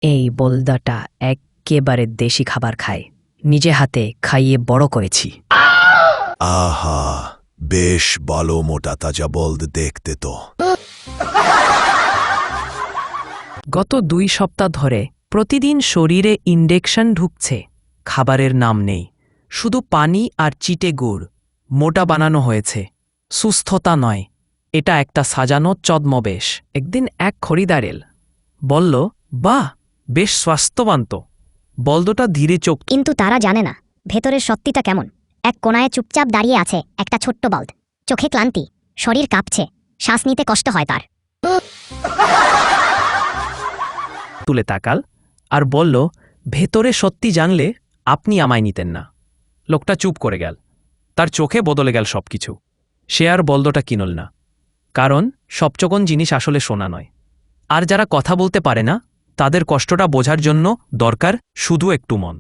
এই বলদাটা একেবারে দেশি খাবার খায়, নিজে হাতে খাইয়ে বড় করেছি। আহা, বেশ ভালো মোটা তাজা বলদ দেখতে তো। গত 2 সপ্তাহ ধরে প্রতিদিন শরীরে ইনজেকশন ঢুকছে, খাবারের নাম নেই, শুধু পানি আর চিটে গুড়। মোটা বানানো হয়েছে, সুস্থতা নয়, এটা একটা সাজানো ছদ্মবেশ। একদিন এক খরিদ্দার এল, বলল, বাহ, বেশ স্বাস্থ্যবান তো। বলদটা ধীরে চোখ কিন্তু তারা জানে না ভেতরের সত্যিটা কেমন। এক কোণায় চুপচাপ দাঁড়িয়ে আছে একটা ছোট্ট বলদ, চোখে ক্লান্তি, শরীর কাঁপছে, শ্বাস নিতে কষ্ট হয় তার। তুলে তাকাল আর বলল, ভেতরে সত্যি জানলে আপনি আমায় নিতেন না। লোকটা চুপ করে গেল, তার চোখে বদলে গেল সবকিছু। সে আর বলদটা কিনল না, কারণ সবচকন জিনিস আসলে শোনা নয়। আর যারা কথা বলতে পারে না, তাদের কষ্টটা বোঝার জন্য দরকার শুধু একটু মন।